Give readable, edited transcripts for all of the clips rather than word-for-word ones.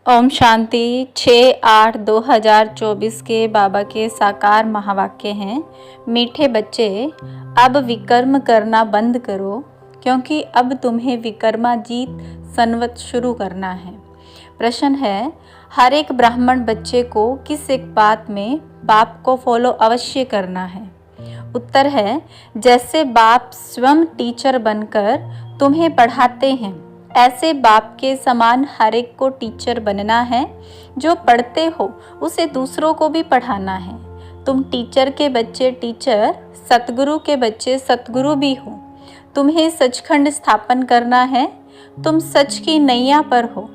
ओम शांति। 6/8/2024 के बाबा के साकार महावाक्य हैं। मीठे बच्चे, अब विकर्म करना बंद करो, क्योंकि अब तुम्हें विकर्माजीत संवत शुरू करना है। प्रश्न है, हर एक ब्राह्मण बच्चे को किस एक बात में बाप को फॉलो अवश्य करना है? उत्तर है, जैसे बाप स्वयं टीचर बनकर तुम्हें पढ़ाते हैं, ऐसे बाप के समान हर एक को टीचर बनना है। जो पढ़ते हो उसे दूसरों को भी पढ़ाना है। तुम टीचर के बच्चे टीचर, सतगुरु के बच्चे सतगुरु भी हो। तुम्हें सचखंड स्थापन करना है। तुम सच की नैया पर हो।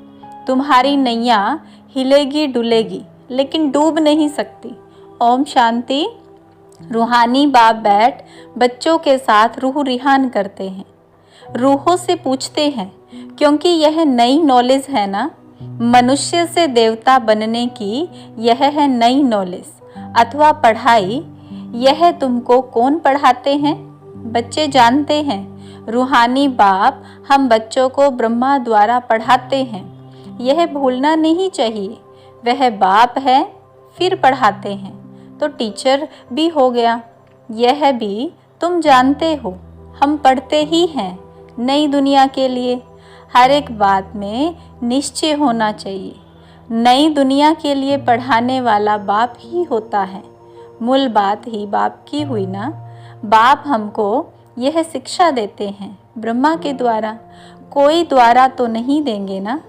तुम्हारी नैया हिलेगी डुलेगी, लेकिन डूब नहीं सकती। ओम शांति। रूहानी बाप बैठ बच्चों के साथ रूह रिहान करते हैं। रूहों से पूछते हैं, क्योंकि यह नई नॉलेज है ना। मनुष्य से देवता बनने की यह है नई नॉलेज अथवा पढ़ाई। यह तुमको कौन पढ़ाते हैं? बच्चे जानते हैं, रूहानी बाप हम बच्चों को ब्रह्मा द्वारा पढ़ाते हैं। यह भूलना नहीं चाहिए। वह बाप है, फिर पढ़ाते हैं, तो टीचर भी हो गया। यह भी तुम जानते हो, हम पढ़ते ही हैं नई दुनिया के लिए। हर एक बात में निश्चय होना चाहिए। नई दुनिया के लिए पढ़ाने वाला बाप ही होता है। मूल बात ही बाप की हुई ना। बाप हमको यह शिक्षा देते हैं ब्रह्मा के द्वारा, कोई द्वारा तो नहीं देंगे ना।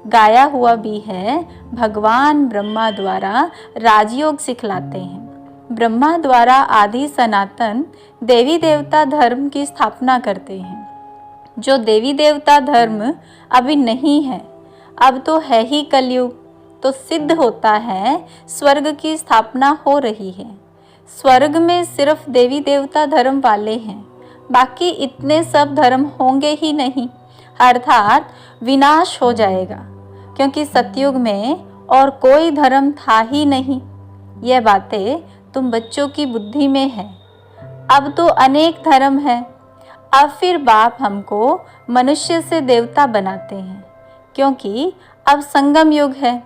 गाया हुआ भी है, भगवान ब्रह्मा द्वारा राजयोग सिखलाते हैं। ब्रह्मा द्वारा आदि सनातन देवी देवता धर्म की स्थापना करते हैं। जो देवी देवता धर्म अभी नहीं है, अब तो है ही कलयुग, तो सिद्ध होता है स्वर्ग की स्थापना हो रही है। स्वर्ग में सिर्फ देवी देवता धर्म वाले हैं, बाकी इतने सब धर्म होंगे ही नहीं, अर्थात विनाश हो जाएगा, क्योंकि सतयुग में और कोई धर्म था ही नहीं। यह बातें तुम बच्चों की बुद्धि में है। अब तो अनेक धर्म है। अब फिर बाप हमको मनुष्य से देवता बनाते हैं, क्योंकि अब संगम युग है।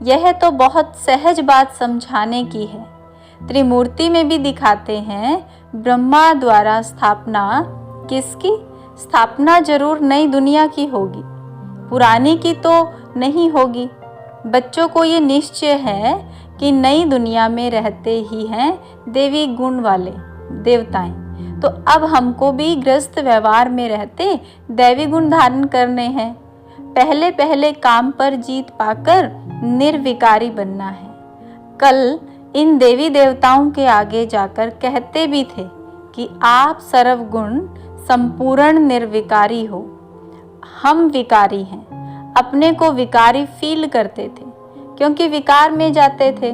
यह तो बहुत सहज बात समझाने की है। त्रिमूर्ति में भी दिखाते हैं ब्रह्मा द्वारा स्थापना। किसकी स्थापना? जरूर नई दुनिया की होगी, पुरानी की तो नहीं होगी। बच्चों को ये निश्चय है कि नई दुनिया में रहते ही हैं देवी गुण वाले देवताएं, तो अब हमको भी गृहस्थ व्यवहार में रहते दैवी गुण धारण करने हैं। पहले पहले काम पर जीत पाकर निर्विकारी बनना है। कल इन देवी देवताओं के आगे जाकर कहते भी थे कि आप सर्वगुण संपूर्ण निर्विकारी हो। हम विकारी हैं, अपने को विकारी फील करते थे, क्योंकि विकार में जाते थे।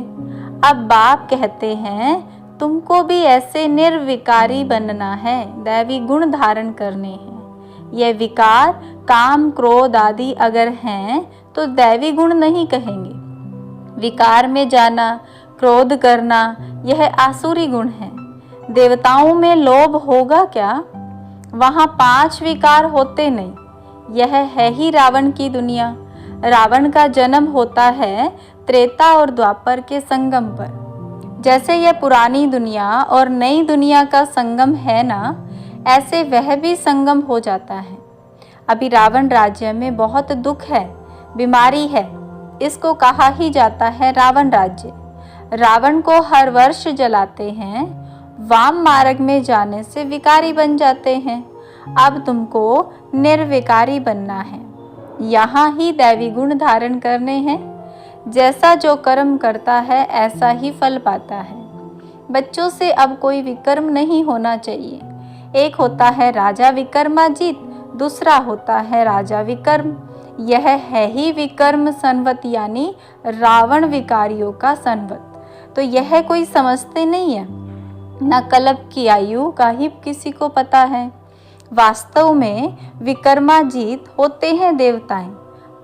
अब बाप कहते हैं तुमको भी ऐसे निर्विकारी बनना है, दैवी गुण धारण करने हैं। यह विकार काम क्रोध आदि अगर हैं तो दैवी गुण नहीं कहेंगे। विकार में जाना, क्रोध करना, यह आसुरी गुण है। देवताओं में लोभ होगा क्या? वहाँ 5 विकार होते नहीं। यह है ही रावण की दुनिया। रावण का जन्म होता है त्रेता और द्वापर के संगम पर। जैसे यह पुरानी दुनिया और नई दुनिया का संगम है ना, ऐसे वह भी संगम हो जाता है। अभी रावण राज्य में बहुत दुख है, बीमारी है, इसको कहा ही जाता है रावण राज्य। रावण को हर वर्ष जलाते हैं। वाम मार्ग में जाने से विकारी बन जाते हैं। अब तुमको निर्विकारी बनना है। यहाँ ही दैवी गुण धारण करने हैं। जैसा जो कर्म करता है ऐसा ही फल पाता है। बच्चों से अब कोई विकर्म नहीं होना चाहिए। एक होता है राजा विकर्माजीत, दूसरा होता है राजा विकर्म। यह है ही विकर्म संवत, यानी रावण विकारियों का संवत। तो यह कोई समझते नहीं है, न कल्प की आयु का ही किसी को पता है। वास्तव में विकर्माजीत होते हैं देवताएं।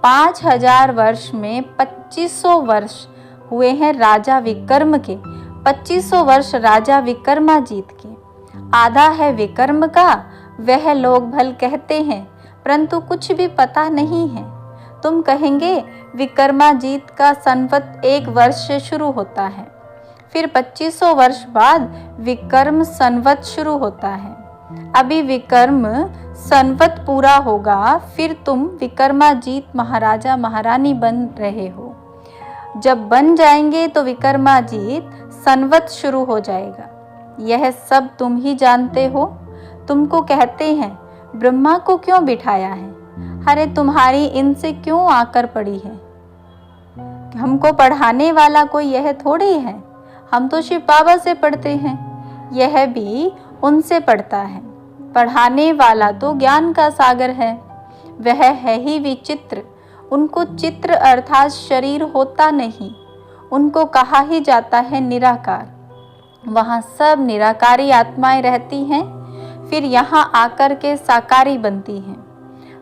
5000 वर्ष में 2500 वर्ष हुए हैं राजा विकर्म के। 2500 वर्ष राजा विकर्माजीत के। आधा है विकर्म का, वह लोग भल कहते हैं, परंतु कुछ भी पता नहीं है। तुम कहेंगे विक्रमाजीत का संवत 1 वर्ष से शुरू होता है, फिर 2500 वर्ष बाद विक्रम संवत शुरू होता है। अभी विक्रम संवत पूरा होगा, फिर तुम विक्रमाजीत महाराजा महारानी बन रहे हो। जब बन जाएंगे तो विक्रमाजीत संवत शुरू हो जाएगा। यह सब तुम ही जानते हो। तुमको कहते हैं ब्रह्मा को क्यों बिठाया है? अरे तुम्हारी इनसे क्यों आकर पड़ी है? हमको पढ़ाने वाला कोई यह थोड़ी है। हम तो शिव बाबा से पढ़ते हैं, यह भी उनसे पढ़ता है। पढ़ाने वाला तो ज्ञान का सागर है, वह है ही विचित्र। उनको चित्र अर्थात शरीर होता नहीं, उनको कहा ही जाता है निराकार। वहाँ सब निराकारी आत्माएं रहती हैं, फिर यहाँ आकर के साकारी बनती हैं।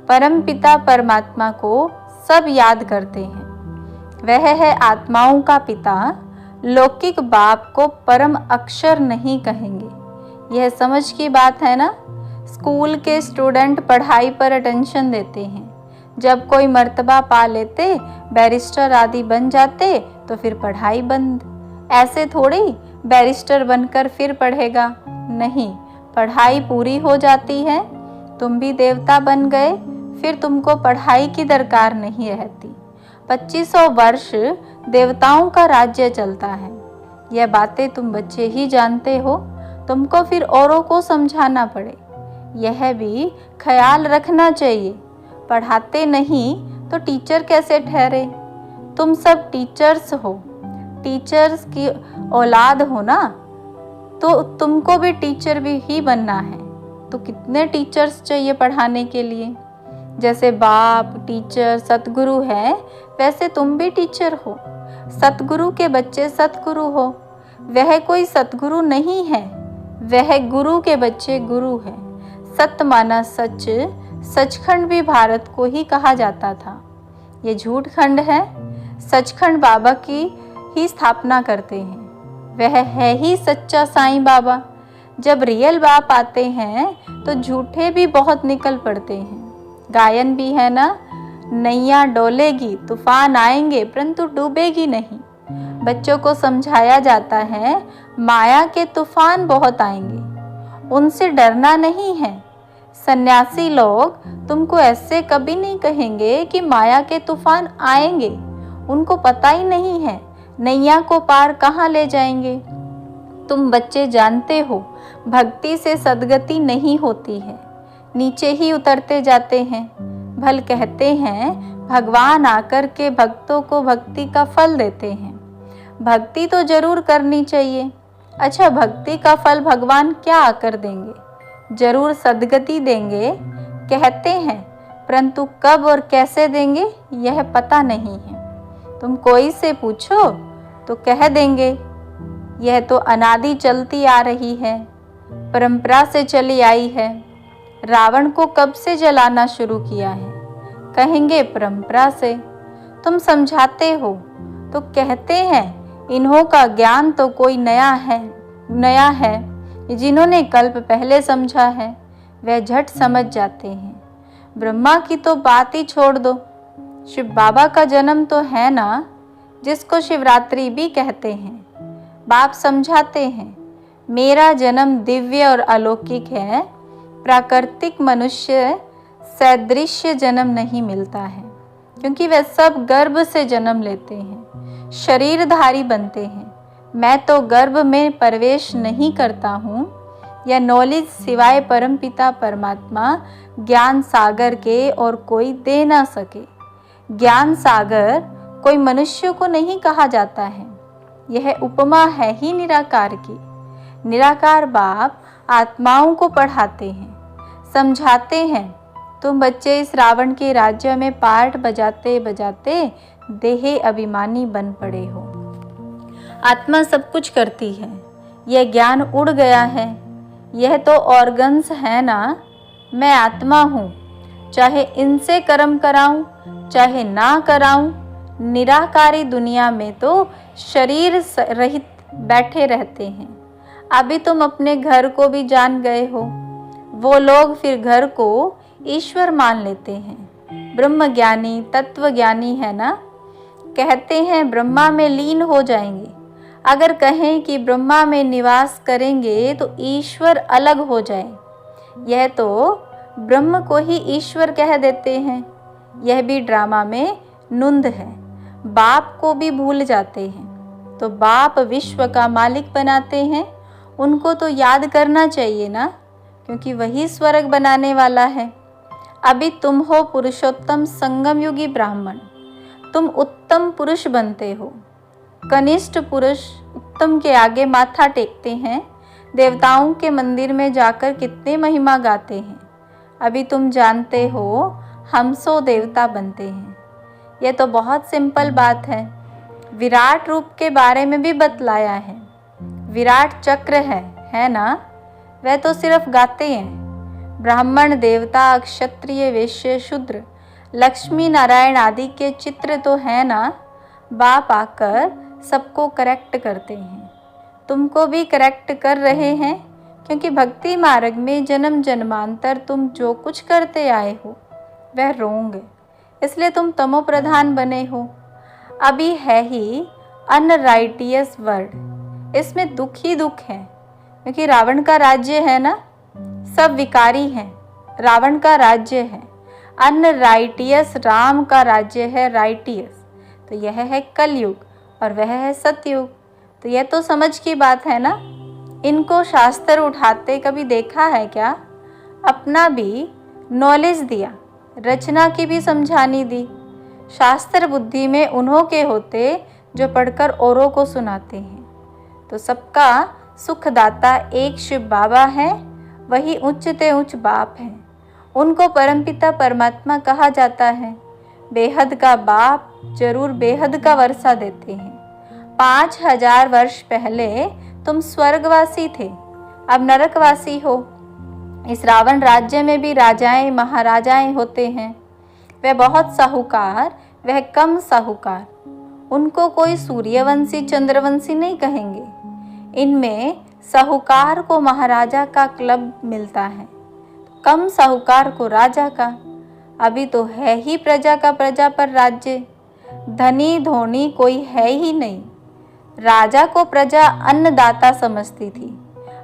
परमपिता परमात्मा को सब याद करते हैं। वह है आत्माओं का पिता। लौकिक बाप को परम अक्षर नहीं कहेंगे। यह समझ की बात है ना। स्कूल के स्टूडेंट पढ़ाई पर अटेंशन देते हैं, जब कोई मर्तबा पा लेते, बैरिस्टर आदि बन जाते, तो फिर पढ़ाई बंद। ऐसे थोड़ी बैरिस्टर बनकर फिर पढ़ेगा, नहीं, पढ़ाई पूरी हो जाती है, तुम भी देवता बन गए, फिर तुमको पढ़ाई की दरकार नहीं रहती। 2500 वर्ष देवताओं का राज्य चलता है। यह बातें तुम बच्चे ही जानते हो, तुमको फिर औरों को समझाना पड़े, यह भी ख्याल रखना चाहिए। पढ़ाते नहीं तो टीचर कैसे ठहरे? तुम सब टीचर्स हो, टीचर्स की औलाद हो ना, तो तुमको भी टीचर भी ही बनना है। तो कितने टीचर्स चाहिए पढ़ाने के लिए? जैसे बाप टीचर सतगुरु है, वैसे तुम भी टीचर हो। सतगुरु के बच्चे सतगुरु हो। वह कोई सतगुरु नहीं है, वह गुरु के बच्चे गुरु है। सत्य माना सच, सचखंड भी भारत को ही कहा जाता था। ये झूठ खंड है। सचखंड बाबा की ही स्थापना करते हैं, वह है ही सच्चा साईं बाबा। जब रियल बाप आते हैं तो झूठे भी बहुत निकल पड़ते हैं। गायन भी है ना, नैया डोलेगी तूफान आएंगे परंतु डूबेगी नहीं। बच्चों को समझाया जाता है माया के तूफान बहुत आएंगे, उनसे डरना नहीं है। सन्यासी लोग तुमको ऐसे कभी नहीं कहेंगे कि माया के तूफान आएंगे, उनको पता ही नहीं है नैया को पार कहाँ ले जाएंगे। तुम बच्चे जानते हो भक्ति से सद्गति नहीं होती है, नीचे ही उतरते जाते हैं। भल कहते हैं भगवान आकर के भक्तों को भक्ति का फल देते हैं। भक्ति तो जरूर करनी चाहिए। अच्छा, भक्ति का फल भगवान क्या आकर देंगे? जरूर सद्गति देंगे कहते हैं, परंतु कब और कैसे देंगे यह पता नहीं है। तुम कोई से पूछो तो कह देंगे यह तो अनादि चलती आ रही है, परंपरा से चली आई है। रावण को कब से जलाना शुरू किया है? कहेंगे परंपरा से। तुम समझाते हो तो कहते हैं इन्हों का ज्ञान तो कोई नया है। जिन्होंने कल्प पहले समझा है वह झट समझ जाते हैं। ब्रह्मा की तो बात ही छोड़ दो, शिव बाबा का जन्म तो है ना, जिसको शिवरात्रि भी कहते हैं। बाप समझाते हैं मेरा जन्म दिव्य और अलौकिक है, प्राकृतिक मनुष्य सदृश्य जन्म नहीं मिलता है, क्योंकि वे सब गर्भ से जन्म लेते हैं, शरीरधारी बनते हैं। मैं तो गर्भ में प्रवेश नहीं करता हूँ। यह नॉलेज सिवाय परमपिता परमात्मा ज्ञान सागर के और कोई दे ना सके। ज्ञान सागर कोई मनुष्य को नहीं कहा जाता है, यह उपमा है ही निराकार की। निराकार बाप आत्माओं को पढ़ाते हैं, समझाते हैं। तुम बच्चे इस रावण के राज्य में पार्ट बजाते बजाते देह अभिमानी बन पड़े हो। आत्मा सब कुछ करती है, यह ज्ञान उड़ गया है। यह तो ऑर्गन्स है ना, मैं आत्मा हूँ, चाहे इनसे कर्म कराऊं चाहे ना कराऊं। निराकारी दुनिया में तो शरीर रहित बैठे रहते हैं। अभी तुम अपने घर को भी जान गए हो। वो लोग फिर घर को ईश्वर मान लेते हैं। ब्रह्म ज्ञानी तत्व ज्ञानी है ना, कहते हैं ब्रह्मा में लीन हो जाएंगे। अगर कहें कि ब्रह्मा में निवास करेंगे तो ईश्वर अलग हो जाए। यह तो ब्रह्म को ही ईश्वर कह देते हैं। यह भी ड्रामा में नुंद है। बाप को भी भूल जाते हैं। तो बाप विश्व का मालिक बनाते हैं, उनको तो याद करना चाहिए ना, क्योंकि वही स्वर्ग बनाने वाला है। अभी तुम हो पुरुषोत्तम संगम युगी ब्राह्मण, तुम उत्तम पुरुष बनते हो। कनिष्ठ पुरुष उत्तम के आगे माथा टेकते हैं, देवताओं के मंदिर में जाकर कितने महिमा गाते हैं। अभी तुम जानते हो हम 100 देवता बनते हैं। यह तो बहुत सिंपल बात है। विराट रूप के बारे में भी बतलाया है। विराट चक्र है ना, वह तो सिर्फ गाते हैं। ब्राह्मण देवता क्षत्रिय वैश्य शूद्र लक्ष्मी नारायण आदि के चित्र तो है ना। बाप आकर सबको करेक्ट करते हैं, तुमको भी करेक्ट कर रहे हैं, क्योंकि भक्ति मार्ग में जन्म जन्मांतर तुम जो कुछ करते आए हो वह रोंग है, इसलिए तुम तमो प्रधान बने हो। अभी है ही अनराइटियस वर्ड, इसमें दुख ही दुख है, क्योंकि रावण का राज्य है ना, सब विकारी हैं, रावण का राज्य है। अनराइटियस राम का राज्य है राइटियस। तो यह है कलयुग और वह है सतयुग। तो यह तो समझ की बात है ना। इनको शास्त्र उठाते कभी देखा है क्या? अपना भी नॉलेज दिया, रचना की भी समझानी दी। शास्त्र बुद्धि में उन्हों के होते जो पढ़कर औरों को सुनाते हैं। तो सबका सुखदाता एक शिव बाबा है, वही उच्चते उच्च बाप है। उनको परमपिता परमात्मा कहा जाता है। बेहद का बाप जरूर बेहद का वर्षा देते हैं। 5000 वर्ष पहले तुम स्वर्गवासी थे, अब नरकवासी हो। इस रावण राज्य में भी राजाएं महाराजाएं होते हैं। वह बहुत साहूकार, वह कम साहूकार। उनको कोई सूर्यवंशी चंद्रवंशी नहीं कहेंगे। इनमें साहूकार को महाराजा का क्लब मिलता है, कम साहूकार को राजा का। अभी तो है ही प्रजा का प्रजा पर राज्य। धनी धोनी कोई है ही नहीं। राजा को प्रजा अन्नदाता समझती थी,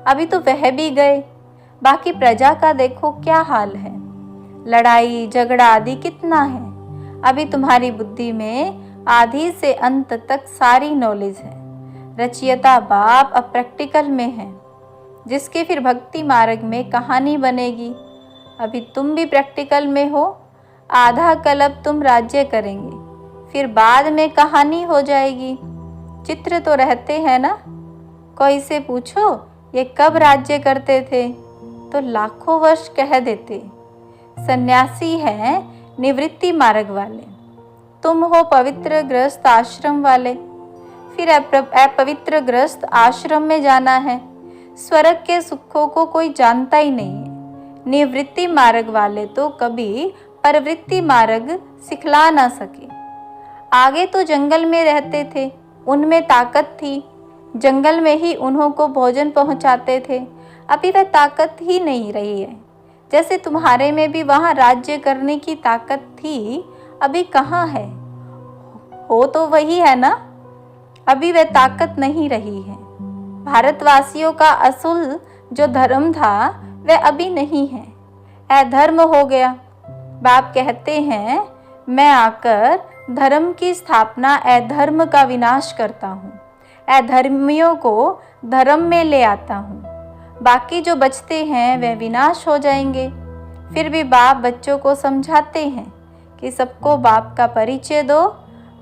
अभी तो वह भी गए। बाकी प्रजा का देखो क्या हाल है। लड़ाई झगड़ा आदि कितना है। अभी तुम्हारी बुद्धि में आदि से अंत तक सारी नॉलेज है। रचयिता बाप अब प्रैक्टिकल में है, जिसके फिर भक्ति मार्ग में कहानी बनेगी। अभी तुम भी प्रैक्टिकल में हो। आधा कल्प तुम राज्य करेंगे, फिर बाद में कहानी हो जाएगी। चित्र तो रहते हैं ना। कोई से पूछो ये कब राज्य करते थे, तो लाखों वर्ष कह देते। सन्यासी हैं निवृत्ति मार्ग वाले, तुम हो पवित्र गृहस्थ आश्रम वाले। फिर अपवित्र गृहस्थ आश्रम में जाना है। स्वर्ग के सुखों को कोई जानता ही नहीं है। निवृत्ति मार्ग वाले तो कभी परवृत्ति मार्ग सिखला ना सके। आगे तो जंगल में रहते थे, उनमें ताकत थी, जंगल में ही उन्हों को भोजन पहुंचाते थे। अभी वह ताकत ही नहीं रही है। जैसे तुम्हारे में भी वहाँ राज्य करने की ताकत थी, अभी कहाँ है? हो तो वही है ना, अभी वह ताकत नहीं रही है। भारतवासियों का असूल जो धर्म था वह अभी नहीं है, अधर्म हो गया। बाप कहते हैं मैं आकर धर्म की स्थापना अधर्म का विनाश करता हूँ, अधर्मियों को धर्म में ले आता हूँ। बाकी जो बचते हैं वे विनाश हो जाएंगे। फिर भी बाप बच्चों को समझाते हैं कि सबको बाप का परिचय दो।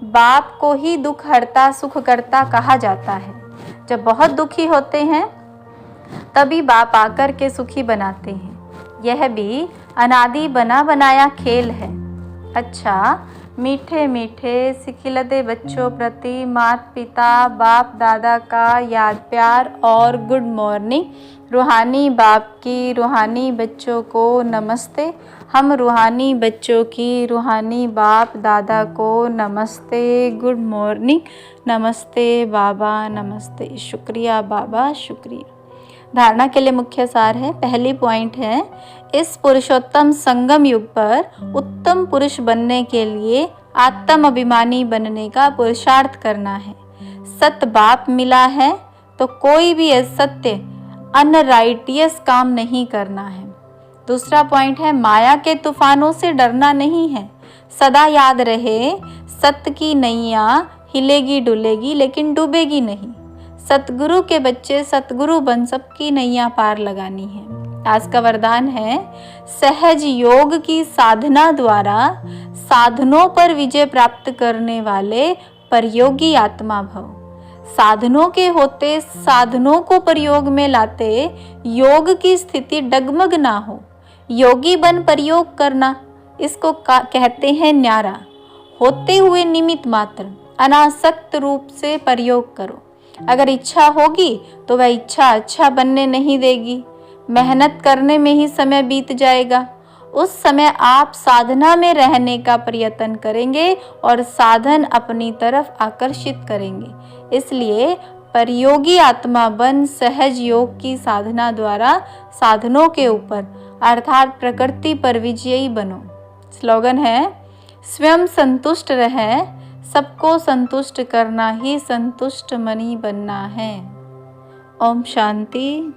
बाप को ही दुख हरता सुख करता कहा जाता है। जब बहुत दुखी होते हैं तभी बाप आकर के सुखी बनाते हैं। यह भी अनादि बना बनाया खेल है। अच्छा, मीठे मीठे सिखिलते बच्चों प्रति माता पिता बाप दादा का याद प्यार और गुड मॉर्निंग। रूहानी बाप की रूहानी बच्चों को नमस्ते। हम रूहानी बच्चों की रूहानी बाप दादा को नमस्ते, गुड मॉर्निंग, नमस्ते बाबा, नमस्ते, शुक्रिया बाबा, शुक्रिया। धारणा के लिए मुख्य सार है। पहली पॉइंट है, इस पुरुषोत्तम संगम युग पर उत्तम पुरुष बनने के लिए आत्म अभिमानी बनने का पुरुषार्थ करना है। सत बाप मिला है तो कोई भी असत्य अनराइटियस काम नहीं करना है। दूसरा पॉइंट है माया के तूफानों से डरना नहीं है। सदा याद रहे सत्य की नैया हिलेगी डुलेगी लेकिन डूबेगी नहीं। सतगुरु के बच्चे सतगुरु बन सबकी नैया पार लगानी है। आज का वरदान है सहज योग की साधना द्वारा साधनों पर विजय प्राप्त करने वाले परयोगी आत्मा भव। साधनों के होते साधनों को प्रयोग में लाते योग की स्थिति डगमग ना हो। योगी बन प्रयोग करना, इसको कहते हैं न्यारा। होते हुए निमित्त मात्र अनासक्त रूप से प्रयोग करो। अगर इच्छा होगी तो वह इच्छा अच्छा बनने नहीं देगी। मेहनत करने में ही समय बीत जाएगा। उस समय आप साधना में रहने का प्रयत्न करेंगे और साधन अपनी तरफ आकर्षित करेंगे। इसलिए परयोगी आत्मा बन सहज योग की साधना द्वारा साधनों के ऊपर अर्थात प्रकृति पर विजयी बनो। स्लोगन है स्वयं संतुष्ट रहे, सबको संतुष्ट करना ही संतुष्ट मनी बनना है। ओम शांति।